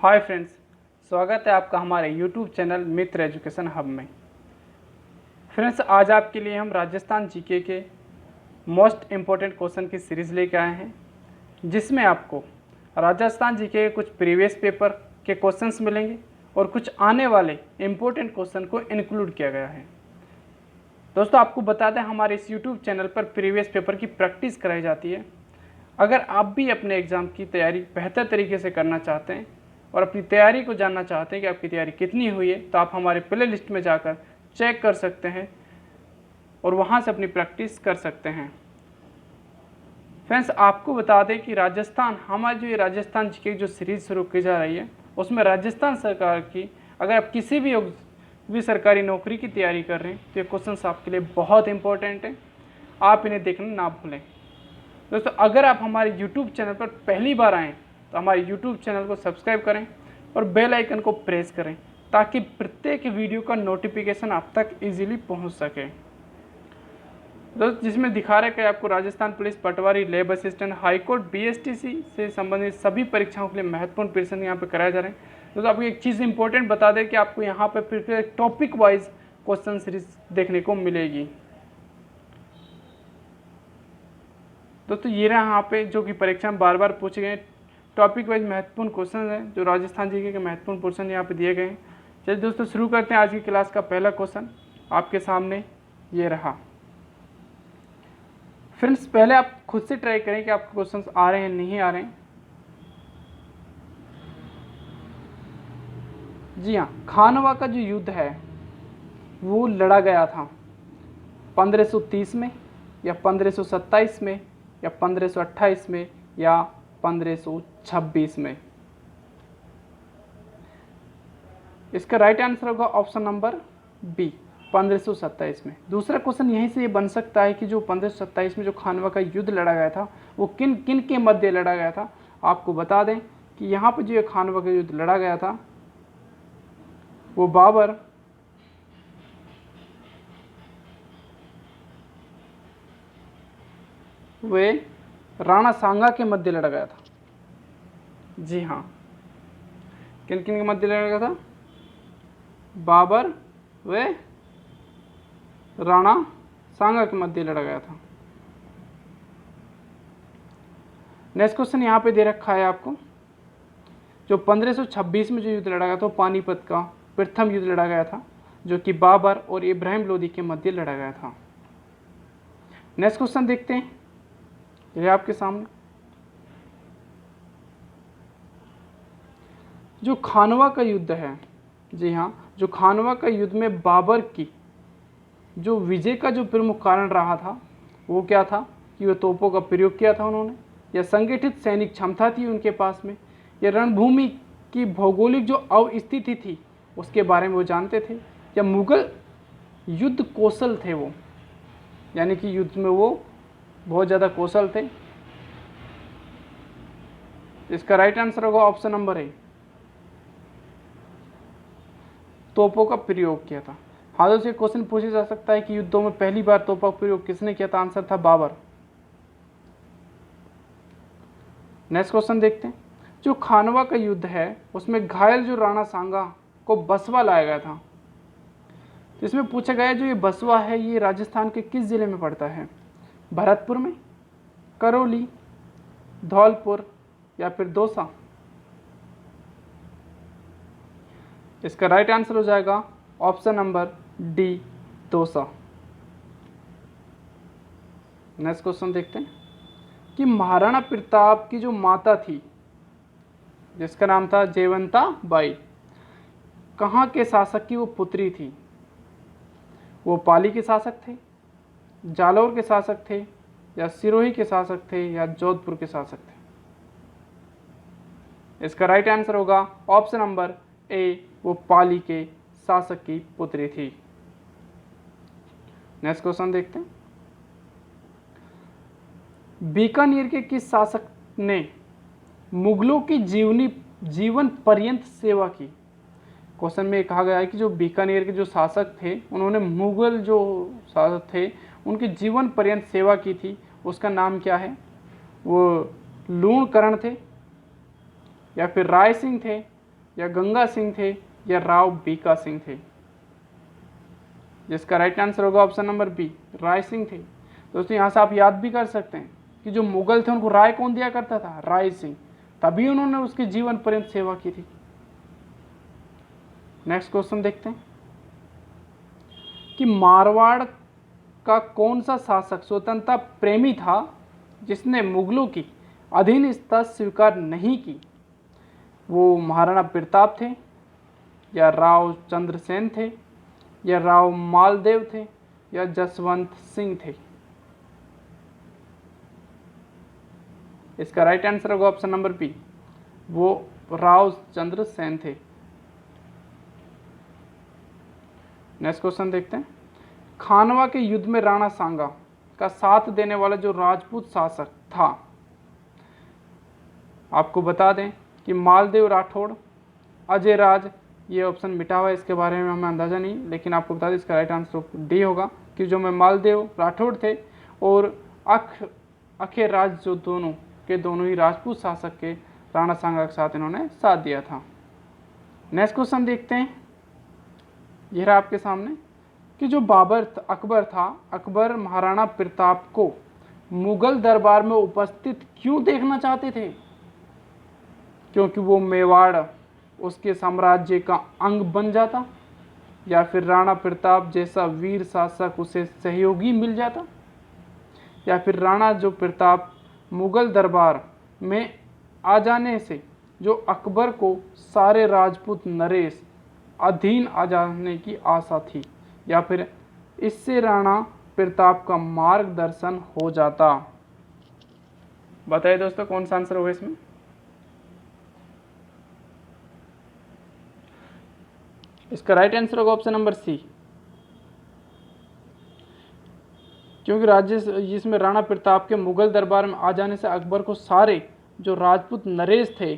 Hi friends, स्वागत है आपका हमारे यूट्यूब चैनल मित्र एजुकेशन हब में। फ्रेंड्स, आज आपके लिए हम राजस्थान जीके के मोस्ट इम्पोर्टेंट क्वेश्चन की सीरीज़ लेके आए हैं, जिसमें आपको राजस्थान जीके के कुछ प्रीवियस पेपर के क्वेश्चंस मिलेंगे और कुछ आने वाले इम्पोर्टेंट क्वेश्चन को इंक्लूड किया गया है। दोस्तों, आपको बता दें, हमारे इस यूट्यूब चैनल पर प्रीवियस पेपर की प्रैक्टिस कराई जाती है। अगर आप भी अपने एग्ज़ाम की तैयारी बेहतर तरीके से करना चाहते हैं और अपनी तैयारी को जानना चाहते हैं कि आपकी तैयारी कितनी हुई है, तो आप हमारे प्ले लिस्ट में जाकर चेक कर सकते हैं और वहां से अपनी प्रैक्टिस कर सकते हैं। फ्रेंड्स, आपको बता दें कि हमारी जो ये राजस्थान जीके की जो सीरीज़ शुरू की जा रही है, उसमें राजस्थान सरकार की, अगर आप किसी भी सरकारी नौकरी की तैयारी कर रहे हैं तो ये क्वेश्चन आपके लिए बहुत इंपॉर्टेंट है। आप इन्हें देखना ना भूलें। दोस्तों, अगर आप हमारे YouTube चैनल पर पहली बार आएँ तो हमारे YouTube चैनल को सब्सक्राइब करें और बेल आइकन को प्रेस करें, ताकि प्रत्येक वीडियो का नोटिफिकेशन आप तक इजीली पहुंच सके। दोस्तों, जिसमें दिखा रहे कि आपको राजस्थान पुलिस, पटवारी, लैब असिस्टेंट, हाईकोर्ट, BSTC से संबंधित सभी परीक्षाओं के लिए महत्वपूर्ण प्रश्न यहाँ पे कराए जा रहे हैं। दोस्तों, आपको एक चीज़ इंपॉर्टेंट बता दें कि आपको यहाँ पर फिर टॉपिक वाइज क्वेश्चन सीरीज देखने को मिलेगी। दोस्तों, ये रहा यहाँ पे जो कि परीक्षा में बार बार पूछे गए टॉपिक वाइज महत्वपूर्ण क्वेश्चन हैं, जो राजस्थान जीके के महत्वपूर्ण क्वेश्चन यहाँ पे दिए गए हैं। चलिए दोस्तों, शुरू करते हैं आज की क्लास का पहला क्वेश्चन। आपके सामने ये रहा। फ्रेंड्स, पहले आप खुद से ट्राई करें कि आपके क्वेश्चंस आ रहे हैं नहीं आ रहे हैं। जी हाँ, खानवा का जो युद्ध है वो लड़ा गया था 1530 में या 1527 में या 1528 में या 1526 में। इसका राइट आंसर होगा ऑप्शन नंबर बी, 1527 में। दूसरा क्वेश्चन यहीं से ये बन सकता है कि जो 1527 में जो खानवा का युद्ध लड़ा गया था वो किन किन के मध्य लड़ा गया था। आपको बता दें कि यहाँ पर जो ये खानवा का युद्ध लड़ा गया था वो बाबर, वे राणा सांगा के मध्य लड़ा गया था। जी हाँ, किन किन के मध्य लड़ा गया था? बाबर व राणा सांगा के मध्य लड़ा गया था। नेक्स्ट क्वेश्चन यहाँ पे दे रखा है आपको, जो 1526 में जो युद्ध लड़ा गया था, पानीपत का प्रथम युद्ध लड़ा गया था, जो कि बाबर और इब्राहिम लोदी के मध्य लड़ा गया था। नेक्स्ट क्वेश्चन देखते हैं, ये आपके सामने। जो खानवा का युद्ध है, जी हाँ, जो खानवा का युद्ध में बाबर की जो विजय का जो प्रमुख कारण रहा था वो क्या था कि वह तोपों का प्रयोग किया था उन्होंने, या संगठित सैनिक क्षमता थी उनके पास में, या रणभूमि की भौगोलिक जो अवस्थिति थी उसके बारे में वो जानते थे, या मुगल युद्ध कौशल थे वो, यानी कि युद्ध में वो बहुत ज़्यादा कौशल थे। इसका राइट आंसर होगा ऑप्शन नंबर ए, तोपों का प्रयोग किया था। हाँ दोस्तों, क्वेश्चन पूछा जा सकता है कि युद्धों में पहली बार तोपों का प्रयोग किसने किया था? आंसर था बाबर। नेक्स्ट क्वेश्चन देखते हैं। जो खानवा का युद्ध है उसमें घायल जो राणा सांगा को बसवा लाया गया था, तो इसमें पूछा गया जो ये बसवा है ये राजस्थान के किस जिले में पड़ता है? भरतपुर में, करौली, धौलपुर या फिर दौसा? इसका राइट आंसर हो जाएगा option number D, Dausa. Next question देखते हैं कि महाराणा प्रताप की जो माता थी जिसका नाम था जयवंता बाई, कहाँ के शासक की वो पुत्री थी? वो पाली के शासक थे, जालौर के शासक थे, या सिरोही के शासक थे, या जोधपुर के शासक थे? इसका राइट आंसर होगा ऑप्शन नंबर ए, वो पाली के शासक की पुत्री थी। नेक्स्ट क्वेश्चन देखते हैं। बीकानेर के किस शासक ने मुगलों की जीवन पर्यंत सेवा की? क्वेश्चन में कहा गया है कि जो बीकानेर के जो शासक थे उन्होंने मुगल जो शासक थे उनकी जीवन पर्यंत सेवा की थी, उसका नाम क्या है? वो लूणकरण थे, या फिर राय सिंह थे, या गंगा सिंह थे, या राव बीका सिंह थे? जिसका राइट आंसर होगा option number B, Rai Singh थे। दोस्तों यहाँ से आप याद भी कर सकते हैं कि जो मुगल थे उनको राय कौन दिया करता था? राय सिंह, तभी उन्होंने उसकी जीवन पर्यंत सेवा की थी। नेक्स्ट क्वेश्चन देखते हैं कि मारवाड़ का कौन सा शासक स्वतंत्रता प्रेमी था जिसने मुगलों की अधीनता स्वीकार नहीं की? वो महाराणा प्रताप थे, या राव चंद्रसेन थे, या राव मालदेव थे, या जसवंत सिंह थे? इसका राइट आंसर होगा ऑप्शन नंबर बी, वो राव चंद्रसेन थे। नेक्स्ट क्वेश्चन देखते हैं, खानवा के युद्ध में राणा सांगा का साथ देने वाला जो राजपूत शासक था? आपको बता दें कि मालदेव राठौड़, अजय राज, ये ऑप्शन मिटा हुआ है, इसके बारे में हमें अंदाज़ा नहीं, लेकिन आपको बता दें इसका राइट आंसर डी होगा कि जो में मालदेव राठौड़ थे और अखे राज, जो दोनों ही राजपूत शासक के राणा सांगा के साथ इन्होंने साथ दिया था। नेक्स्ट क्वेश्चन देखते हैं, यह रहा आपके सामने कि जो अकबर था, अकबर महाराणा प्रताप को मुगल दरबार में उपस्थित क्यों देखना चाहते थे? क्योंकि वो मेवाड़ उसके साम्राज्य का अंग बन जाता, या फिर राणा प्रताप जैसा वीर शासक उसे सहयोगी मिल जाता, या फिर राणा जो प्रताप मुगल दरबार में आ जाने से जो अकबर को सारे राजपूत नरेश अधीन आ जाने की आशा थी, या फिर इससे राणा प्रताप का मार्गदर्शन हो जाता? बताइए दोस्तों कौन सा आंसर होगा इसमें? इसका राइट आंसर होगा ऑप्शन नंबर सी, क्योंकि राज्य जिसमें राणा प्रताप के मुगल दरबार में आ जाने से अकबर को सारे जो राजपूत नरेश थे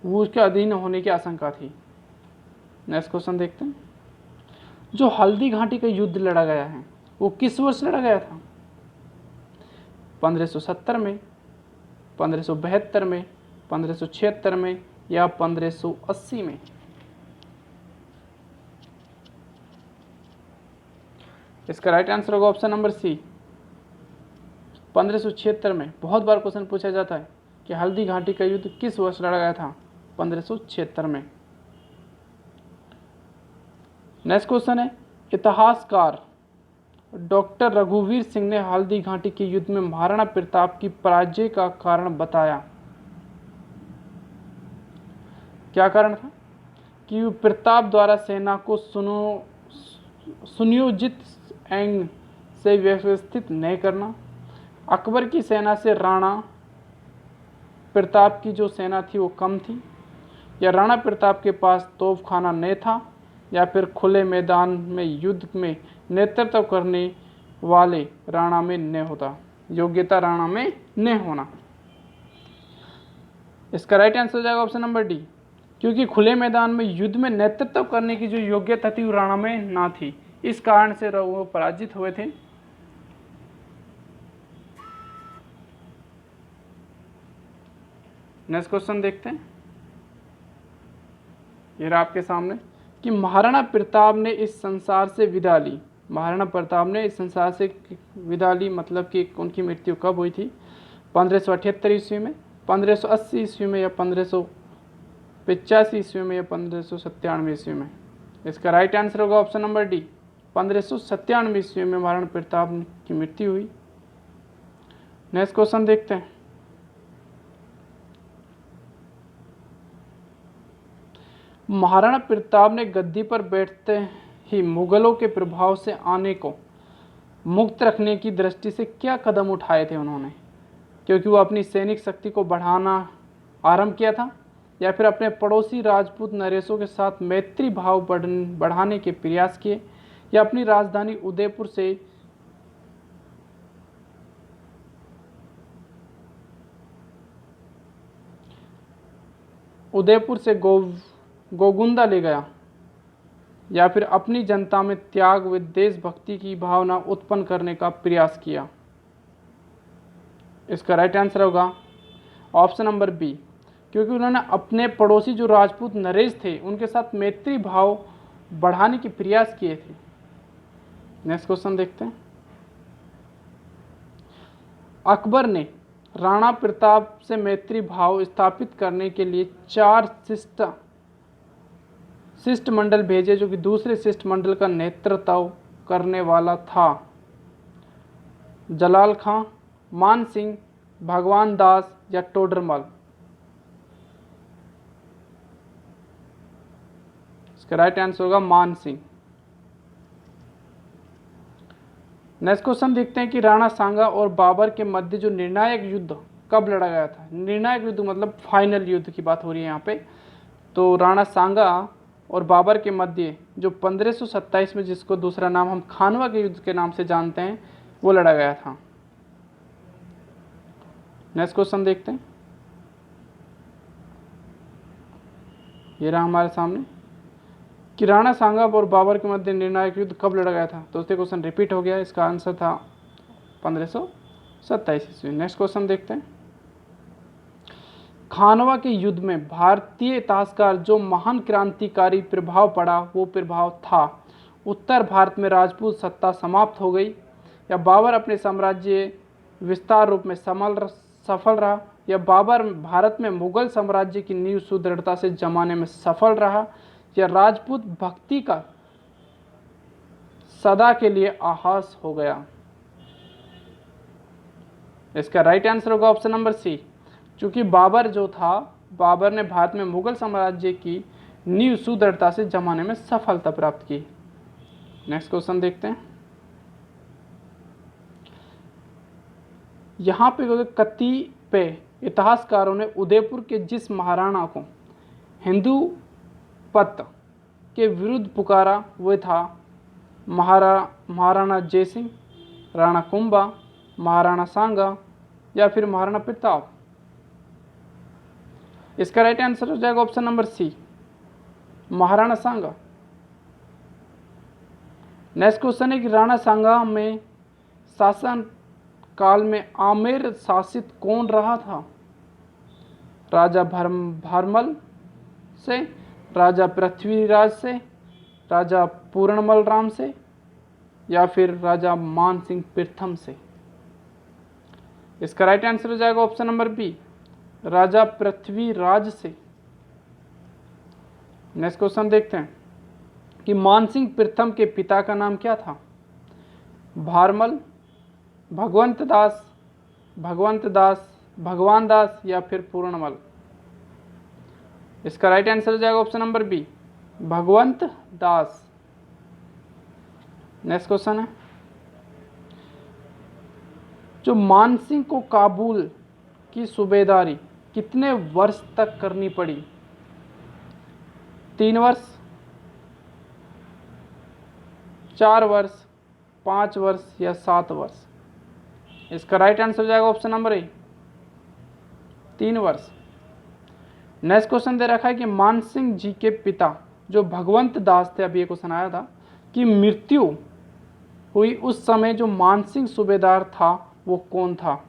वो उसके अधीन होने की आशंका थी। नेक्स्ट क्वेश्चन देखते हैं, जो हल्दी घाटी का युद्ध लड़ा गया है वो किस वर्ष लड़ा गया था? 1570 में, 1572 में, 1576 में, या 1580 में? इसका राइट आंसर होगा ऑप्शन नंबर सी, 1576 में। बहुत बार क्वेश्चन पूछा जाता है कि हल्दी घाटी का युद्ध किस वर्ष लड़ा गया था? 1576 में। नेक्स्ट क्वेश्चन है, इतिहासकार डॉक्टर रघुवीर सिंह ने हल्दी घाटी के युद्ध में महाराणा प्रताप की पराजय का कारण बताया। क्या कारण था? कि प्रताप द्वारा सेना को सुनियोजित एंग से व्यवस्थित नहीं करना, अकबर की सेना से राणा प्रताप की जो सेना थी वो कम थी, या राणा प्रताप के पास तोपखाना नहीं था, या फिर खुले मैदान में युद्ध में नेतृत्व करने वाले राणा में न होता, योग्यता राणा में न होना। इसका राइट आंसर हो जाएगा ऑप्शन नंबर डी, क्योंकि खुले मैदान में युद्ध में नेतृत्व करने की जो योग्यता थी वो राणा में ना थी, इस कारण से वो पराजित हुए थे। नेक्स्ट क्वेश्चन देखते हैं, ये रहा आपके सामने कि महाराणा प्रताप ने इस संसार से विदा ली। महाराणा प्रताप ने इस संसार से विदा ली मतलब कि उनकी मृत्यु कब हुई थी? 1578 ईस्वी में, 1580 ईस्वी में, या 1585 ईस्वी में, या 1597 ईस्वी में? इसका राइट आंसर होगा ऑप्शन नंबर डी, 1597 ईस्वी में महाराणा प्रताप की मृत्यु हुई। नेक्स्ट क्वेश्चन देखते हैं, महाराणा प्रताप ने गद्दी पर बैठते ही मुगलों के प्रभाव से आने को मुक्त रखने की दृष्टि से क्या कदम उठाए थे उन्होंने? क्योंकि वो अपनी सैनिक शक्ति को बढ़ाना आरंभ किया था, या फिर अपने पड़ोसी राजपूत नरेशों के साथ मैत्री भाव बढ़ाने के प्रयास किए, या अपनी राजधानी उदयपुर से गोगुंदा ले गया, या फिर अपनी जनता में त्याग व देशभक्ति की भावना उत्पन्न करने का प्रयास किया? इसका राइट आंसर होगा ऑप्शन नंबर बी, क्योंकि उन्होंने अपने पड़ोसी जो राजपूत नरेश थे उनके साथ मैत्री भाव बढ़ाने की प्रयास किए थे। नेक्स्ट क्वेश्चन देखते हैं। अकबर ने राणा प्रताप से मैत्री भाव स्थापित करने के लिए 4 शिष्टमंडल भेजे, जो कि दूसरे शिष्टमंडल का नेतृत्व करने वाला था। जलाल खां, मान सिंह, भगवान दास या टोडरमल। इसका राइट आंसर होगा मान सिंह। नेक्स्ट क्वेश्चन देखते हैं कि राणा सांगा और बाबर के मध्य जो निर्णायक युद्ध कब लड़ा गया था। निर्णायक युद्ध मतलब फाइनल युद्ध की बात हो रही है यहाँ पे। तो राणा सांगा और बाबर के मध्य जो 1527 में, जिसको दूसरा नाम हम खानवा के युद्ध के नाम से जानते हैं, वो लड़ा गया था। नेक्स्ट क्वेश्चन देखते हैं। ये रहा हमारे सामने कि राणा सांगा और बाबर के मध्य निर्णायक युद्ध कब लड़ा गया था। तो उससे क्वेश्चन रिपीट हो गया। इसका आंसर था 1527 ईस्वी। नेक्स्ट क्वेश्चन देखते हैं। खानवा के युद्ध में भारतीय इतिहासकार जो महान क्रांतिकारी प्रभाव पड़ा, वो प्रभाव था उत्तर भारत में राजपूत सत्ता समाप्त हो गई, या बाबर अपने साम्राज्य विस्तार रूप में सफल रहा, या बाबर भारत में मुगल साम्राज्य की नींव सुदृढ़ता से जमाने में सफल रहा, या राजपूत भक्ति का सदा के लिए आभास हो गया। इसका राइट आंसर होगा ऑप्शन नंबर सी। क्योंकि बाबर जो था, बाबर ने भारत में मुगल साम्राज्य की नींव सुदृढ़ता से जमाने में सफलता प्राप्त की। नेक्स्ट क्वेश्चन देखते हैं। यहाँ पे कतिपय इतिहासकारों ने उदयपुर के जिस महाराणा को हिंदू पत के विरुद्ध पुकारा, वह था महाराणा जयसिंह, राणा कुंभा, महाराणा सांगा या फिर महाराणा प्रताप। इसका राइट आंसर हो जाएगा ऑप्शन नंबर सी, महाराणा सांगा। नेक्स्ट क्वेश्चन है कि राणा सांगा में शासन काल में आमेर शासित कौन रहा था। राजा भारमल से, राजा पृथ्वीराज से, राजा पूर्णमल राम से या फिर राजा मान सिंह प्रथम से। इसका राइट आंसर हो जाएगा ऑप्शन नंबर बी, राजा पृथ्वीराज से। नेक्स्ट क्वेश्चन देखते हैं कि मानसिंह प्रथम के पिता का नाम क्या था। भारमल, भगवंत दास, भगवान दास या फिर पूर्णमल। इसका राइट आंसर हो जाएगा ऑप्शन नंबर बी, भगवंत दास। नेक्स्ट क्वेश्चन है, जो मानसिंह को काबुल की सूबेदारी कितने वर्ष तक करनी पड़ी। 3 वर्ष, 4 वर्ष, 5 वर्ष या 7 वर्ष। इसका राइट आंसर हो जाएगा ऑप्शन नंबर ए, 3 वर्ष। नेक्स्ट क्वेश्चन दे रखा है कि मानसिंह जी के पिता जो भगवंत दास थे, अभी ये क्वेश्चन आया था, कि मृत्यु हुई उस समय जो मानसिंह सूबेदार था वो कौन था।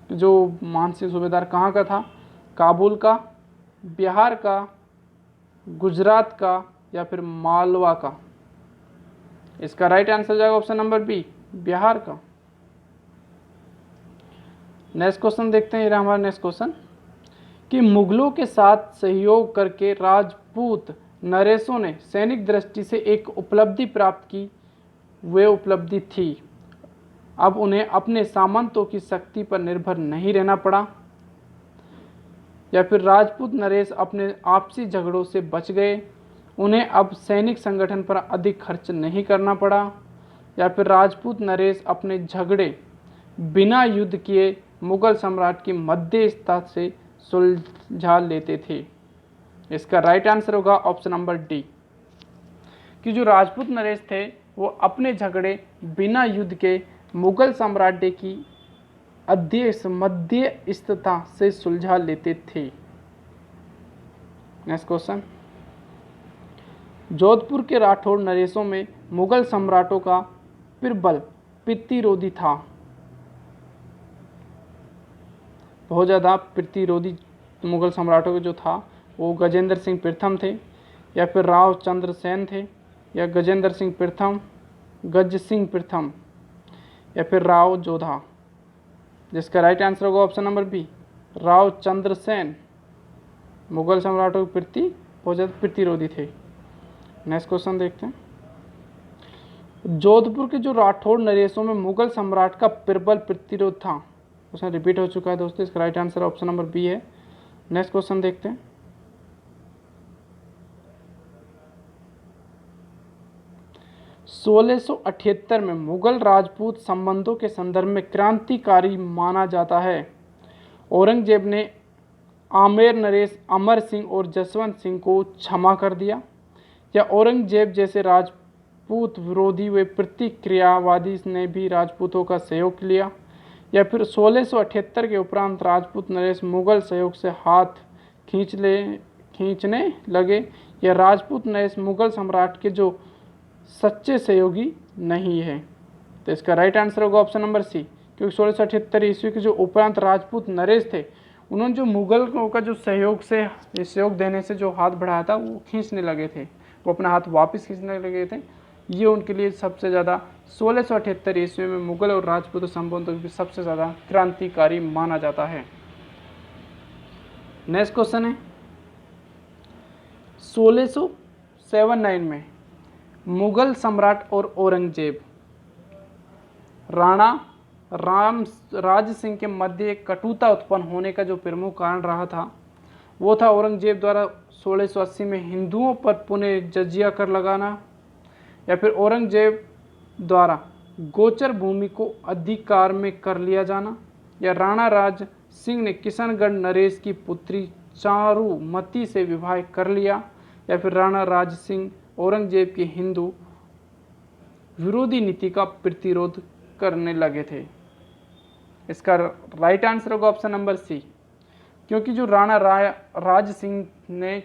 जो मानसिंह सूबेदार कहाँ का था, काबुल का, बिहार का, गुजरात का या फिर मालवा का। इसका राइट आंसर हो जाएगा ऑप्शन नंबर बी, बिहार का। नेक्स्ट क्वेश्चन देखते हैं। ये हमारा नेक्स्ट क्वेश्चन कि मुगलों के साथ सहयोग करके राजपूत नरेशों ने सैनिक दृष्टि से एक उपलब्धि प्राप्त की, वे उपलब्धि थी अब उन्हें अपने सामंतों की शक्ति पर निर्भर नहीं रहना पड़ा, या फिर राजपूत नरेश अपने आपसी झगड़ों से बच गए, उन्हें अब सैनिक संगठन पर अधिक खर्च नहीं करना पड़ा, या फिर राजपूत नरेश अपने झगड़े बिना युद्ध किए मुगल सम्राट की मध्यस्थता से सुलझा लेते थे। इसका राइट आंसर होगा ऑप्शन नंबर डी, कि जो राजपूत नरेश थे वो अपने झगड़े बिना युद्ध के मुगल साम्राज्य की मध्यस्थता से सुलझा लेते थे। नेक्स्ट क्वेश्चन, जोधपुर के राठौड़ नरेशों में मुगल सम्राटों का प्रबल प्रतिरोधी था, बहुत ज़्यादा प्रतिरोधी मुगल सम्राटों के जो था वो गजेंद्र सिंह प्रथम थे, या फिर राव चंद्र सेन थे, या गजेंद्र सिंह प्रथम, गज सिंह प्रथम, या फिर राव जोधा। जिसका राइट आंसर होगा option number B, Rao Chandra Sen. Mughal सम्राटों के प्रति बहुत ज़्यादा प्रतिरोधी थे। नेक्स्ट क्वेश्चन देखते हैं। जोधपुर के जो राठौड़ नरेशों में मुगल सम्राट का प्रबल प्रतिरोध था। क्वेश्चन रिपीट हो चुका है दोस्तों, इसका right answer option number B है। नेक्स्ट क्वेश्चन देखते हैं। 1678 में मुगल राजपूत संबंधों के संदर्भ में क्रांतिकारी माना जाता है। औरंगजेब ने आमेर नरेश अमर सिंह और जसवंत सिंह को क्षमा कर दिया, या औरंगजेब जैसे राजपूत विरोधी व प्रतिक्रियावादी ने भी राजपूतों का सहयोग लिया, या फिर 1678 के उपरांत राजपूत नरेश मुगल सहयोग से हाथ खींचने लगे, या राजपूत नरेश मुगल सम्राट के जो सच्चे सहयोगी नहीं है। तो इसका राइट आंसर होगा ऑप्शन नंबर सी, क्योंकि 1678 ईस्वी के जो उपरांत राजपूत नरेश थे उन्होंने जो मुगलों का जो सहयोग देने से जो हाथ बढ़ाया था वो खींचने लगे थे, वो अपना हाथ वापस खींचने लगे थे। ये उनके लिए सबसे ज़्यादा 1678 ईस्वी में मुगल और राजपूत संबंधों की सबसे ज़्यादा क्रांतिकारी माना जाता है। नेक्स्ट क्वेश्चन है 1679 में मुगल सम्राट और औरंगजेब राणा राज सिंह के मध्य एक कटुता उत्पन्न होने का जो प्रमुख कारण रहा था वो था औरंगजेब द्वारा 1680 में हिंदुओं पर पुनः जजिया कर लगाना, या फिर औरंगजेब द्वारा गोचर भूमि को अधिकार में कर लिया जाना, या राणा राज सिंह ने किशनगढ़ नरेश की पुत्री चारुमती से विवाह कर लिया, या फिर राणा राज सिंह औरंगजेब की हिंदू विरोधी नीति का प्रतिरोध करने लगे थे। इसका राइट आंसर होगा ऑप्शन नंबर सी, क्योंकि जो राणा राज सिंह ने